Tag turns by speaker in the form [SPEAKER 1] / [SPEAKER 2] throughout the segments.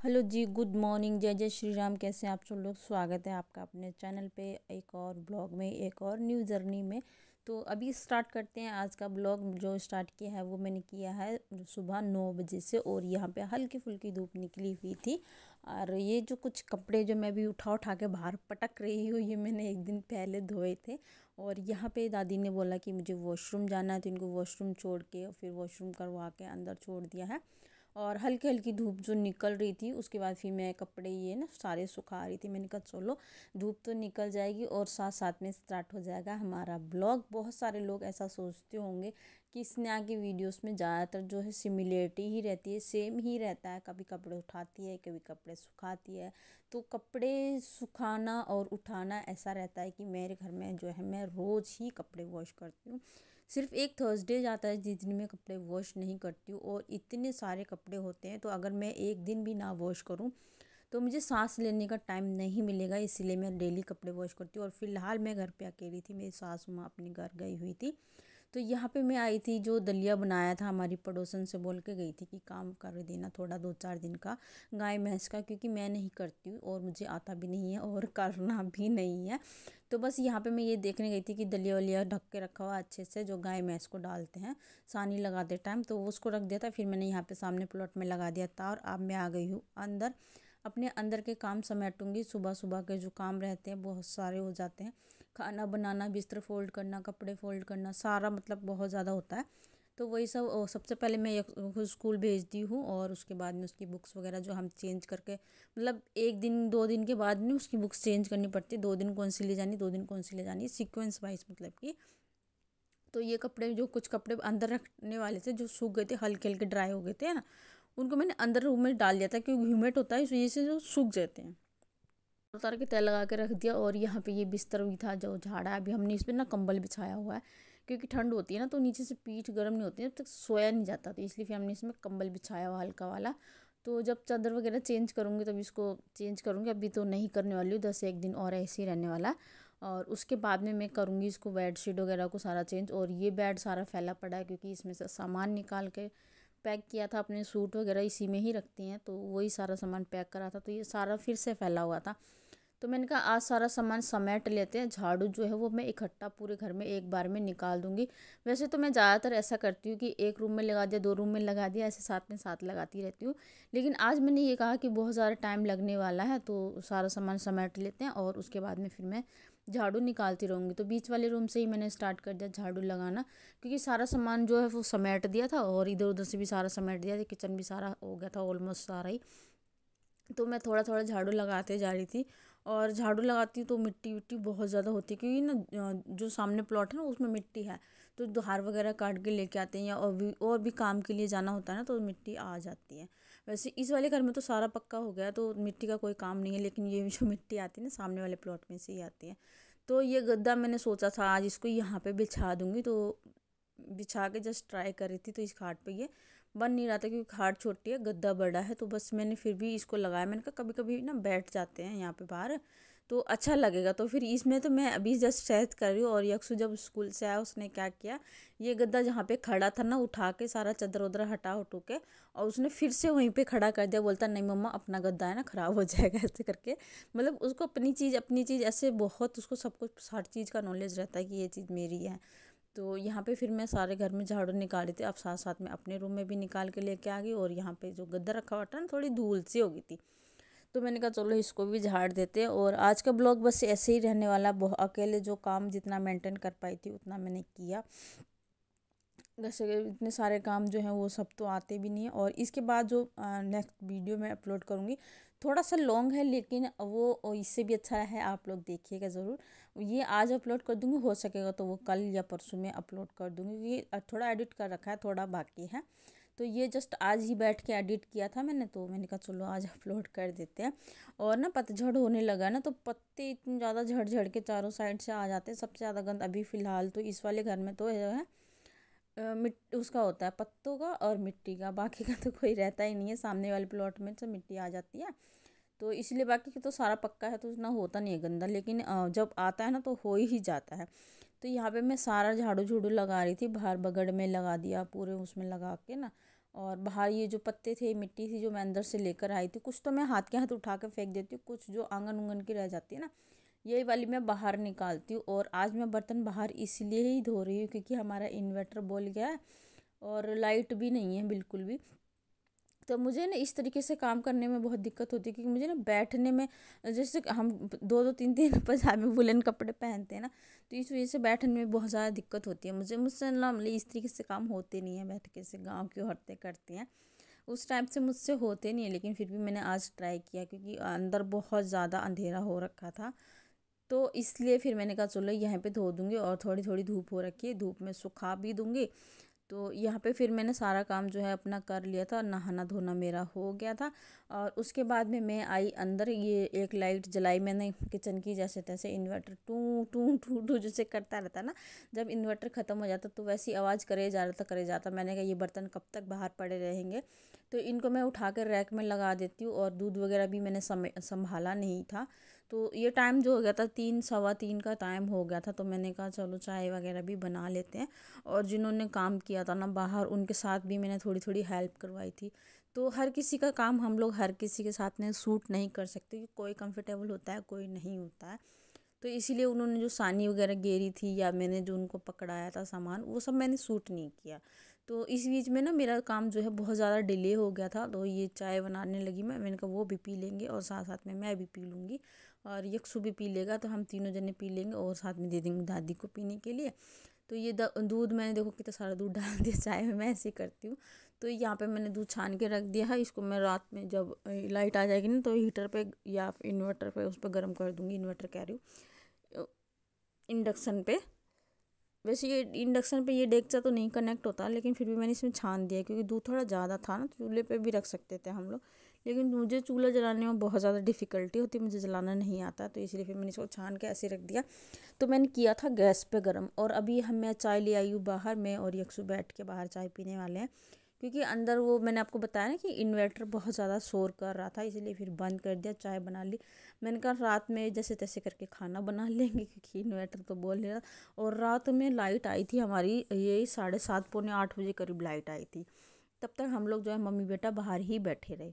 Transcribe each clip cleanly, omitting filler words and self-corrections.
[SPEAKER 1] Hello जी, good morning. जय जय श्री राम। कैसे हैं आप सब लोग? स्वागत है आपका अपने चैनल पे एक और ब्लॉग में, एक और न्यू जर्नी में। तो अभी स्टार्ट करते हैं आज का ब्लॉग। जो स्टार्ट किया है वो मैंने किया है सुबह 9 बजे से, और यहाँ पे हल्की फुल्की धूप निकली हुई थी। और ये जो कुछ कपड़े जो मैं भी उठा उठा के बाहर पटक रही हूँ, ये मैंने एक दिन पहले धोए थे। और यहाँ पे दादी ने बोला कि मुझे वॉशरूम जाना है, तो इनको वॉशरूम छोड़ के फिर वॉशरूम करवा के अंदर छोड़ दिया है। और हल्की हल्की धूप जो निकल रही थी, उसके बाद फिर मैं कपड़े ये ना सारे सुखा रही थी। मैंने कहा चलो धूप तो निकल जाएगी और साथ साथ में स्टार्ट हो जाएगा हमारा ब्लॉग। बहुत सारे लोग ऐसा सोचते होंगे कि स्नेहा की वीडियोस में ज़्यादातर जो है सिमिलरिटी ही रहती है, सेम ही रहता है। कभी कपड़े उठाती है, कभी कपड़े सुखाती है। तो कपड़े सुखाना और उठाना ऐसा रहता है कि मेरे घर में जो है मैं रोज़ ही कपड़े वॉश करती हूँ। सिर्फ एक थर्सडे जाता है जिस दिन मैं कपड़े वॉश नहीं करती हूँ, और इतने सारे कपड़े होते हैं तो अगर मैं एक दिन भी ना वॉश करूँ तो मुझे सांस लेने का टाइम नहीं मिलेगा। इसीलिए मैं डेली कपड़े वॉश करती हूँ। और फिलहाल मैं घर पे अकेली थी, मेरी सासू माँ अपने घर गई हुई थी। तो यहाँ पे मैं आई थी, जो दलिया बनाया था हमारी पड़ोसन से बोल के गई थी कि काम कर देना थोड़ा 2-4 दिन का गाय भैंस का, क्योंकि मैं नहीं करती हूँ और मुझे आता भी नहीं है और करना भी नहीं है। तो बस यहाँ पे मैं ये देखने गई थी कि दलिया वलिया ढक के रखा हुआ अच्छे से, जो गाय भैंस को डालते हैं सानी लगाते टाइम, तो वो उसको रख दिया था। फिर मैंने यहाँ पे सामने प्लॉट में लगा दिया था, और अब मैं आ गई हूँ अंदर। अपने अंदर के काम समेटूंगी। सुबह सुबह के जो काम रहते हैं बहुत सारे हो जाते हैं, खाना बनाना, बिस्तर फोल्ड करना, कपड़े फोल्ड करना, सारा मतलब बहुत ज़्यादा होता है। तो वही सब सबसे पहले मैं खुद स्कूल भेज दी हूँ, और उसके बाद में उसकी बुक्स वगैरह जो हम चेंज करके, मतलब 1 दिन 2 दिन के बाद में उसकी बुक्स चेंज करनी पड़ती है। 2 दिन कौन सी ले जानी, 2 दिन कौन सी ले जानी, सीक्वेंस वाइज मतलब कि। तो ये कपड़े, जो कुछ कपड़े अंदर रखने वाले थे जो सूख गए थे, हल्के हल्के ड्राई हो गए थे ना, उनको मैंने अंदर रूम में डाल दिया था, क्योंकि ह्यूमिड होता है इस वजह से जो सूख जाते हैं। उतार के तय लगा के रख दिया। और यहाँ पे ये बिस्तर भी था जो झाड़ा है, अभी हमने इस पर ना कंबल बिछाया हुआ है, क्योंकि ठंड होती है ना तो नीचे से पीठ गर्म नहीं होती है, तब तक सोया नहीं जाता, तो इसलिए फिर हमने इसमें कंबल बिछाया हुआ हल्का वाला। तो जब चादर वगैरह चेंज करूँगी तब इसको चेंज करूँगी, अभी तो नहीं करने वाली हूँ, 10 एक दिन और ऐसे ही रहने वाला। और उसके बाद में मैं करूँगी इसको बेड शीट वगैरह को सारा चेंज। और ये बेड सारा फैला पड़ा है, क्योंकि इसमें से सामान निकाल के पैक किया था, अपने सूट वगैरह इसी में ही रखती हैं, तो वही सारा सामान पैक करा था, तो ये सारा फिर से फैला हुआ था। तो मैंने कहा आज सारा सामान समेट लेते हैं। झाड़ू जो है वो मैं इकट्ठा पूरे घर में एक बार में निकाल दूंगी। वैसे तो मैं ज़्यादातर ऐसा करती हूँ कि एक रूम में लगा दिया, 2 रूम में लगा दिया, ऐसे साथ में साथ लगाती रहती हूँ। लेकिन आज मैंने ये कहा कि बहुत ज़्यादा टाइम लगने वाला है, तो सारा सामान समेट लेते हैं और उसके बाद में फिर मैं झाड़ू निकालती रहूँगी। तो बीच वाले रूम से ही मैंने स्टार्ट कर दिया झाड़ू लगाना, क्योंकि सारा सामान जो है वो समेट दिया था, और इधर उधर से भी सारा समेट दिया था, किचन भी सारा हो गया था ऑलमोस्ट सारा ही। तो मैं थोड़ा थोड़ा झाड़ू लगाते जा रही थी। और झाड़ू लगाती हूँ तो मिट्टी विट्टी बहुत ज़्यादा होती है, क्योंकि ना जो सामने प्लॉट है ना उसमें मिट्टी है, तो धार वगैरह काट के लेके आते हैं, या और भी काम के लिए जाना होता है ना, तो मिट्टी आ जाती है। वैसे इस वाले घर में तो सारा पक्का हो गया, तो मिट्टी का कोई काम नहीं है, लेकिन ये जो मिट्टी आती है ना सामने वाले प्लॉट में से ही आती है। तो ये गद्दा मैंने सोचा था आज इसको यहाँ पे बिछा दूँगी, तो बिछा के जस्ट ट्राई कर रही थी, तो इस खाट पे ये बन नहीं रहा था, क्योंकि खाट छोटी है, गद्दा बड़ा है। तो बस मैंने फिर भी इसको लगाया। मैंने कहा कभी कभी ना बैठ जाते हैं यहाँ पे बाहर, तो अच्छा लगेगा। तो फिर इसमें तो मैं अभी जस्ट सेट कर रही हूँ। और यक्षु जब स्कूल से आया उसने क्या किया, ये गद्दा जहाँ पे खड़ा था ना उठा के सारा चादर उधर हटा उठू के, और उसने फिर से वहीं पे खड़ा कर दिया। बोलता नहीं मम्मा अपना गद्दा है ना, ख़राब हो जाएगा ऐसे करके। मतलब उसको अपनी चीज़ ऐसे बहुत, उसको सब कुछ हर चीज़ का नॉलेज रहता है कि ये चीज़ मेरी है। तो यहाँ पे फिर मैं सारे घर में झाड़ू निकाल रही थी, अब साथ साथ में अपने रूम में भी निकाल के लेके आ गई। और यहाँ पे जो गद्दा रखा हुआ था ना, थोड़ी धूल सी हो गई थी, तो मैंने कहा चलो इसको भी झाड़ देते हैं। और आज का ब्लॉग बस ऐसे ही रहने वाला। अकेले जो काम जितना मेंटेन कर पाई थी उतना मैंने किया। वैसे इतने सारे काम जो हैं वो सब तो आते भी नहीं है। और इसके बाद जो नेक्स्ट वीडियो मैं अपलोड करूँगी, थोड़ा सा लॉन्ग है, लेकिन वो इससे भी अच्छा है, आप लोग देखिएगा ज़रूर। ये आज अपलोड कर दूँगी, हो सकेगा तो वो कल या परसों में अपलोड कर दूँगी। ये थोड़ा एडिट कर रखा है, थोड़ा बाकी है। तो ये जस्ट आज ही बैठ के एडिट किया था मैंने, तो मैंने कहा चलो आज अपलोड कर देते हैं। और ना पतझड़ होने लगा ना, तो पत्ते इतने ज़्यादा झड़ झड़ के चारों साइड से आ जाते हैं। सबसे ज़्यादा गंद अभी फ़िलहाल तो इस वाले घर में तो है मिट्टी उसका होता है, पत्तों का और मिट्टी का। बाकी का तो कोई रहता ही नहीं है, सामने वाले प्लॉट में से मिट्टी आ जाती है, तो इसलिए बाकी का तो सारा पक्का है, तो उतना होता नहीं है गंदा। लेकिन जब आता है ना तो हो ही जाता है। तो यहाँ पे मैं सारा झाड़ू झूड़ू लगा रही थी, बाहर बगड़ में लगा दिया पूरे उसमें लगा के ना। और बाहर ये जो पत्ते थे, मिट्टी थी जो मैं अंदर से लेकर आई थी, कुछ तो मैं हाथ के हाथ उठा कर फेंक देती हूँ, कुछ जो आंगन उंगन की रह जाती है ना, यही वाली मैं बाहर निकालती हूँ। और आज मैं बर्तन बाहर इसलिए ही धो रही हूँ क्योंकि हमारा इन्वर्टर बोल गया है और लाइट भी नहीं है बिल्कुल भी। तो मुझे ना इस तरीके से काम करने में बहुत दिक्कत होती है क्योंकि मुझे ना बैठने में, जैसे हम दो दो तीन तीन पजामे वुलन कपड़े पहनते हैं ना, तो इस वजह से बैठने में बहुत ज़्यादा दिक्कत होती है मुझसे ना, मतलब इस तरीके से काम होते नहीं है बैठ के, से गाँव की औरतें करती हैं, उस टाइप से मुझसे होते नहीं है। लेकिन फिर भी मैंने आज ट्राई किया क्योंकि अंदर बहुत ज़्यादा अंधेरा हो रखा था, तो इसलिए फिर मैंने कहा चलो यहाँ पे धो दूँगी। और थोड़ी थोड़ी धूप हो रखी है, धूप में सुखा भी दूँगी। तो यहाँ पे फिर मैंने सारा काम जो है अपना कर लिया था, नहाना धोना मेरा हो गया था। और उसके बाद में मैं आई अंदर, ये एक लाइट जलाई मैंने किचन की, जैसे तैसे इन्वर्टर टू टू टू टू जैसे करता रहता ना, जब इन्वर्टर ख़त्म हो जाता तो वैसी आवाज़ करे जा रहा था करे जाता। मैंने कहा ये बर्तन कब तक बाहर पड़े रहेंगे, तो इनको मैं उठा कर रैक में लगा देती हूँ। और दूध वगैरह भी मैंने संभाला नहीं था, तो ये टाइम जो हो गया था 3 सवा 3 का टाइम हो गया था, तो मैंने कहा चलो चाय वगैरह भी बना लेते हैं। और जिन्होंने काम किया था ना बाहर, उनके साथ भी मैंने थोड़ी थोड़ी हेल्प करवाई थी। तो हर किसी का काम हम लोग हर किसी के साथ में सूट नहीं कर सकते, कि कोई कंफर्टेबल होता है कोई नहीं होता है। तो इसीलिए उन्होंने जो सानी वगैरह गेरी थी या मैंने जो उनको पकड़ाया था सामान, वो सब मैंने सूट नहीं किया। तो इस बीच में ना मेरा काम जो है बहुत ज़्यादा डिले हो गया था। तो ये चाय बनाने लगी मैंने कहा वो भी पी लेंगे और साथ साथ में मैं भी पी लूँगी, और यकसु भी पी लेगा, तो हम तीनों जने पी लेंगे और साथ में दे देंगे दादी को पीने के लिए। तो ये दूध मैंने देखो कितना सारा दूध डाल दिया चाय में, मैं ऐसे ही करती हूँ। तो यहाँ पे मैंने दूध छान के रख दिया है, इसको मैं रात में जब लाइट आ जाएगी ना तो हीटर पे या इन्वर्टर पे उस पर गर्म कर दूँगी, इन्वर्टर कह रही हूँ, इंडक्शन पे। वैसे ये इंडक्शन पे ये डेगचा तो नहीं कनेक्ट होता, लेकिन फिर भी मैंने इसमें छान दिया क्योंकि दूध थोड़ा ज़्यादा था ना, चूल्हे पे भी रख सकते थे हम लोग, लेकिन मुझे चूल्हा जलाने में बहुत ज़्यादा डिफ़िकल्टी होती है, मुझे जलाना नहीं आता, तो इसलिए फिर मैंने इसको छान के ऐसे रख दिया। तो मैंने किया था गैस पे गरम, और अभी मैं चाय ले आई हूँ बाहर, मैं और यकसु बैठ के बाहर चाय पीने वाले हैं। क्योंकि अंदर वो मैंने आपको बताया ना कि इन्वर्टर बहुत ज़्यादा शोर कर रहा था, इसलिए फिर बंद कर दिया, चाय बना ली। मैंने कहा रात में जैसे तैसे करके खाना बना लेंगे क्योंकि इन्वर्टर तो बोल रहा। और रात में लाइट आई थी हमारी, यही 7:30 पौने 8 बजे करीब लाइट आई थी। तब तक हम लोग जो है मम्मी बेटा बाहर ही बैठे रहे।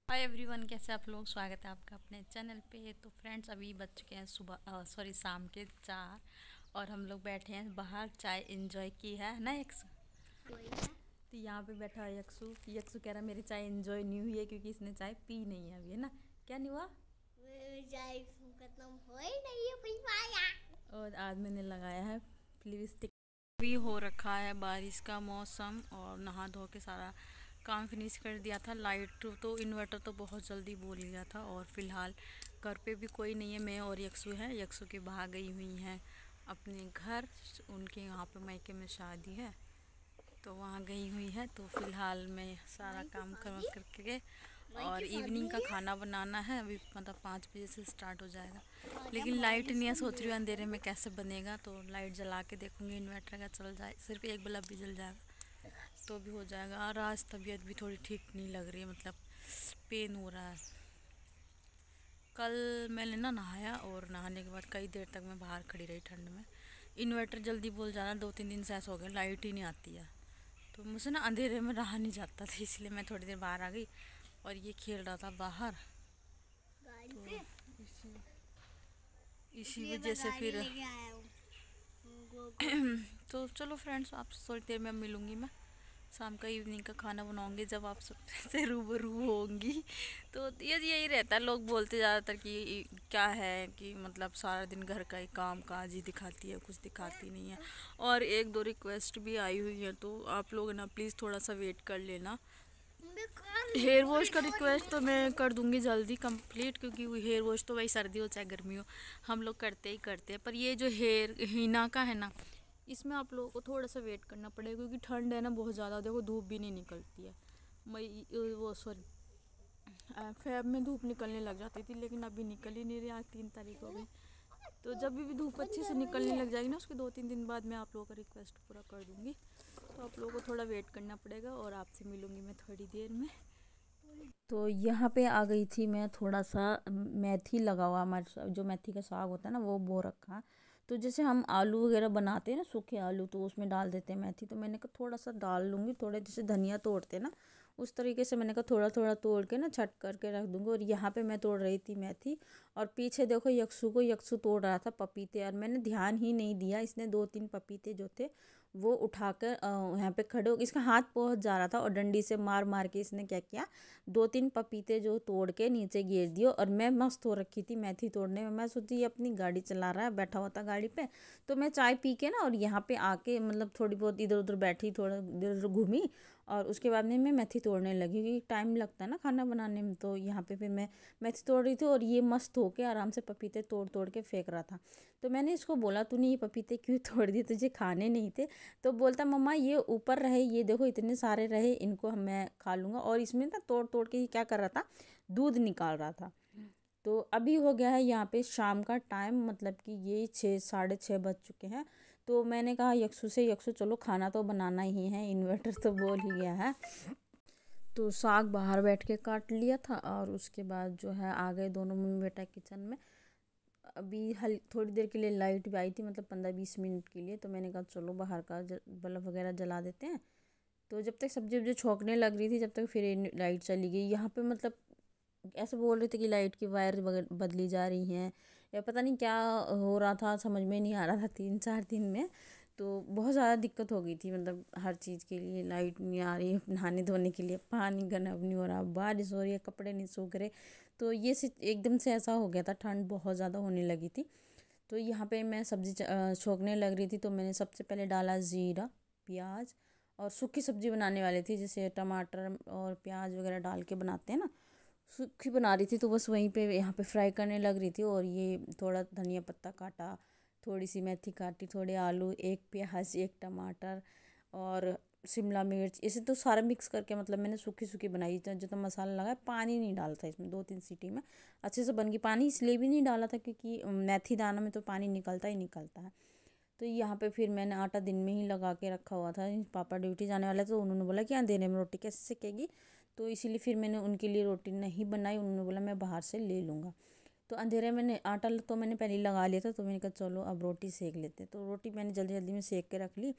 [SPEAKER 2] हाय एवरीवन, कैसे आप लोग? स्वागत है आपका अपने चैनल पे। तो फ्रेंड्स अभी बज चुके हैं शाम के 4, और हम लोग बैठे हैं बाहर, चाय एंजॉय की है ना यक्सु? तो यहाँ पे बैठा है यक्सु। यक्सु कह रहा है मेरी चाय एंजॉय नहीं हुई है क्योंकि इसने चाय पी नहीं है अभी, है ना? क्या नहीं हुआ?
[SPEAKER 3] चाय खत्म हो ही नहीं है पी पाया।
[SPEAKER 2] और आज मैंने लगाया है लिपस्टिक। भी हो रखा है बारिश का मौसम, और नहा धो के सारा काम फिनिश कर दिया था। लाइट तो इन्वर्टर तो बहुत जल्दी बोल गया था। और फिलहाल घर पे भी कोई नहीं है, मैं और यक्सु है। यक्सु की भाग गई हुई हैं अपने घर, उनके यहाँ पे मायके में शादी है, तो वहाँ गई हुई है। तो फिलहाल मैं सारा काम करके और इवनिंग का खाना बनाना है अभी, मतलब 5 बजे से स्टार्ट हो जाएगा। लेकिन लाइट नहीं है, सोच रही हूँ अंधेरे में कैसे बनेगा, तो लाइट जला के देखूँगी इन्वर्टर का चल जाए, सिर्फ एक बल्ब भी जल जाएगा तो भी हो जाएगा। और आज तबीयत भी थोड़ी ठीक नहीं लग रही है, मतलब पेन हो रहा है। कल मैंने ना नहाया, और नहाने के बाद कई देर तक मैं बाहर खड़ी रही ठंड में। इन्वर्टर जल्दी बोल जाना, 2-3 दिन से ऐसा हो गया, लाइट ही नहीं आती है, तो मुझे ना अंधेरे में रहा नहीं जाता था, इसलिए मैं थोड़ी देर बाहर आ गई। और ये खेल रहा था बाहर, तो इसी वजह से फिर तो चलो फ्रेंड्स, आपसे थोड़ी देर में मिलूँगी मैं। शाम का इवनिंग का खाना बनाऊंगी जब आप सबसे रूबरू होंगी। तो ये यही रहता है, लोग बोलते ज़्यादातर कि क्या है कि मतलब सारा दिन घर का ही काम काज ही दिखाती है, कुछ दिखाती नहीं है। और 1-2 रिक्वेस्ट भी आई हुई है, तो आप लोग ना प्लीज़ थोड़ा सा वेट कर लेना। हेयर वॉश का रिक्वेस्ट तो मैं कर दूंगी जल्दी कंप्लीट, क्योंकि हेयर वॉश तो भाई सर्दी हो चाहे गर्मी हो हम लोग करते ही करते हैं। पर ये जो हेयर हीना का है ना, इसमें आप लोगों को थोड़ा सा वेट करना पड़ेगा, क्योंकि ठंड है ना बहुत ज़्यादा। देखो धूप भी नहीं निकलती है, मई वो सॉरी फेब में धूप निकलने लग जाती थी, लेकिन अभी निकल ही नहीं रही। आज 3 तारीख हो गई, तो जब भी धूप अच्छे से निकलने लग जाएगी ना, उसके 2-3 दिन बाद मैं आप लोगों का रिक्वेस्ट पूरा कर दूँगी। तो आप लोगों को थोड़ा वेट करना पड़ेगा, और आपसे मिलूँगी मैं थोड़ी देर में।
[SPEAKER 1] तो यहाँ पे आ गई थी मैं, थोड़ा सा मेथी लगा हुआ, हमारे जो मेथी का साग होता है ना वो बो रखा, तो जैसे हम आलू वगैरह बनाते हैं ना, सूखे आलू, तो उसमें डाल देते हैं मेथी। तो मैंने कहा थोड़ा सा डाल लूँगी, थोड़े जैसे धनिया तोड़ते ना उस तरीके से मैंने कहा थोड़ा थोड़ा तोड़ के ना छट करके रख दूँगी। और यहाँ पे मैं तोड़ रही थी मेथी, और पीछे देखो यक्षु तोड़ रहा था पपीते, और मैंने ध्यान ही नहीं दिया। इसने 2-3 पपीते जो थे वो उठाकर यहाँ पे खड़े हो, इसका हाथ पहुँच जा रहा था, और डंडी से मार मार के इसने क्या किया, 2-3 पपीते जो तोड़ के नीचे गिर दिए। और मैं मस्त हो रखी थी मेथी तोड़ने में। मैं सोची ये अपनी गाड़ी चला रहा है, बैठा हुआ था गाड़ी पे। तो मैं चाय पी के ना और यहाँ पे आके मतलब थोड़ी बहुत इधर उधर बैठी, थोड़ा इधर उधर घूमी, और उसके बाद में मैं मेथी तोड़ने लगी, क्योंकि टाइम लगता है ना खाना बनाने में। तो यहाँ पे फिर मैं मेथी तोड़ रही थी, और ये मस्त होके आराम से पपीते तोड़ तोड़ के फेंक रहा था। तो मैंने इसको बोला तूने ये पपीते क्यों तोड़ दिए, तुझे खाने नहीं थे? तो बोलता मम्मा ये ऊपर रहे, ये देखो इतने सारे रहे, इनको मैं खा लूँगा। और इसमें ना तोड़ तोड़ के ये क्या कर रहा था, दूध निकाल रहा था। तो अभी हो गया है यहाँ पे शाम का टाइम, मतलब कि ये 6 साढ़े 6 बज चुके हैं। तो मैंने कहा यक्षु चलो खाना तो बनाना ही है, इन्वर्टर तो बोल ही गया है। तो साग बाहर बैठ के काट लिया था, और उसके बाद जो है आ गए दोनों मम्मी बेटा किचन में। अभी थोड़ी देर के लिए लाइट भी आई थी, मतलब 15-20 मिनट के लिए। तो मैंने कहा चलो बाहर का बल्ब वगैरह जला देते हैं। तो जब तक सब्जी वब्जी छोंकने लग रही थी, जब तक फिर लाइट चली गई। यहाँ पे मतलब ऐसे बोल रहे थे कि लाइट की वायर बदली जा रही हैं, या पता नहीं क्या हो रहा था, समझ में नहीं आ रहा था 3-4 दिन में। तो बहुत ज़्यादा दिक्कत हो गई थी, मतलब हर चीज़ के लिए लाइट नहीं आ रही, नहाने धोने के लिए पानी गर्म नहीं हो रहा, बारिश हो रही है, कपड़े नहीं सूख रहे। तो ये एकदम से ऐसा हो गया था, ठंड बहुत ज़्यादा होने लगी थी। तो यहाँ पे मैं सब्ज़ी छोंकने लग रही थी। तो मैंने सबसे पहले डाला ज़ीरा, प्याज, और सूखी सब्ज़ी बनाने वाली थी, जैसे टमाटर और प्याज वगैरह डाल के बनाते हैं ना, सूखी बना रही थी। तो बस वहीं पे यहाँ पे फ्राई करने लग रही थी। और ये थोड़ा धनिया पत्ता काटा, थोड़ी सी मेथी काटी, थोड़े आलू, एक प्याज, एक टमाटर, और शिमला मिर्च, इसे तो सारा मिक्स करके मतलब मैंने सूखी सूखी बनाई। जितना मसाला लगा, पानी नहीं डाला था इसमें, 2-3 सीटी में अच्छे से बन गई। पानी इसलिए भी नहीं डाला था क्योंकि मेथी दाना में तो पानी निकलता ही निकलता है। तो यहाँ पे फिर मैंने आटा दिन में ही लगा के रखा हुआ था। पापा ड्यूटी जाने वाले, तो उन्होंने बोला कि अंधेरे में रोटी कैसे सेकेगी। तो इसीलिए फिर मैंने उनके लिए रोटी नहीं बनाई, उन्होंने बोला मैं बाहर से ले लूँगा। तो अंधेरे में आटा तो मैंने पहले ही लगा लिया था। तो मैंने कहा चलो अब रोटी सेक लेते। तो रोटी मैंने जल्दी जल्दी में सेक के रख ली।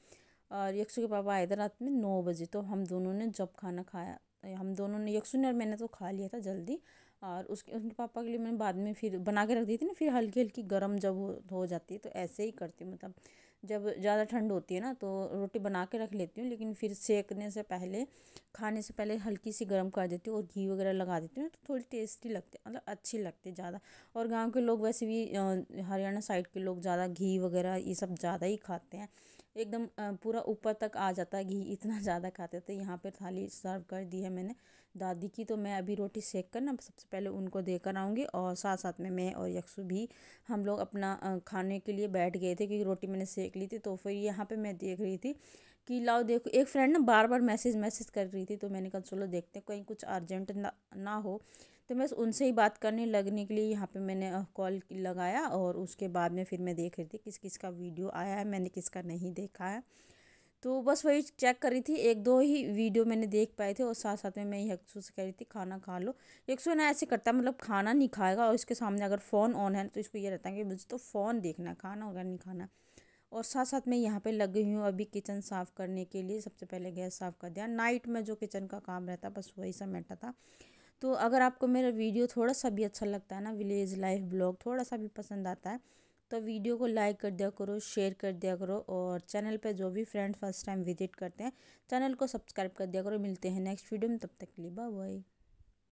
[SPEAKER 1] और यक्षु के पापा आए थे रात में 9 बजे। तो हम दोनों ने जब खाना खाया, हम दोनों ने, यक्षु ने और मैंने तो खा लिया था जल्दी। और उनके पापा के लिए मैंने बाद में फिर बना के रख दी थी ना, फिर हल्की हल्की गर्म जब हो जाती है तो ऐसे ही करती हूँ। मतलब जब ज़्यादा ठंड होती है ना तो रोटी बना के रख लेती हूँ, लेकिन फिर सेकने से पहले, खाने से पहले हल्की सी गर्म कर देती हूँ और घी वगैरह लगा देती हूँ, तो थोड़ी टेस्टी लगती है, मतलब अच्छी लगती है ज़्यादा। और गांव के लोग वैसे भी हरियाणा साइड के लोग ज़्यादा घी वगैरह ये सब ज़्यादा ही खाते हैं। एकदम पूरा ऊपर तक आ जाता है घी, इतना ज़्यादा खाते थे। यहाँ पर थाली सर्व कर दी है मैंने दादी की। तो मैं अभी रोटी सेक कर ना सबसे पहले उनको देकर आऊँगी, और साथ साथ में मैं और यक्षु भी हम लोग अपना खाने के लिए बैठ गए थे, क्योंकि रोटी मैंने सेक ली थी। तो फिर यहाँ पे मैं देख रही थी कि लाओ देखो, एक फ्रेंड ना बार बार मैसेज कर रही थी। तो मैंने कहा चलो देखते हैं कहीं कुछ अर्जेंट ना हो। तो मैं उनसे ही बात करने लगने के लिए यहाँ पे मैंने कॉल लगाया, और उसके बाद में फिर मैं देख रही थी किस किस का वीडियो आया है, मैंने किसका नहीं देखा है। तो बस वही चेक कर रही थी, 1-2 ही वीडियो मैंने देख पाए थे। और साथ साथ में मैं यक्षु से कह रही थी खाना खा लो। यक्षु ना ऐसे करता है, मतलब खाना नहीं खाएगा, और इसके सामने अगर फ़ोन ऑन है तो इसको ये रहता है कि मुझे तो फ़ोन देखना है, खाना वगैरह नहीं खाना। और साथ साथ में यहाँ पे लग गई हूँ अभी किचन साफ़ करने के लिए। सबसे पहले गैस साफ़ कर दिया, नाइट में जो किचन का काम रहता है बस वही समेटा था। तो अगर आपको मेरा वीडियो थोड़ा सा भी अच्छा लगता है ना, विलेज लाइफ ब्लॉग थोड़ा सा भी पसंद आता है, तो वीडियो को लाइक कर दिया करो, शेयर कर दिया करो। और चैनल पे जो भी फ्रेंड फर्स्ट टाइम विजिट करते हैं, चैनल को सब्सक्राइब कर दिया करो। मिलते हैं नेक्स्ट वीडियो में, तब तक के लिए बाय बाय।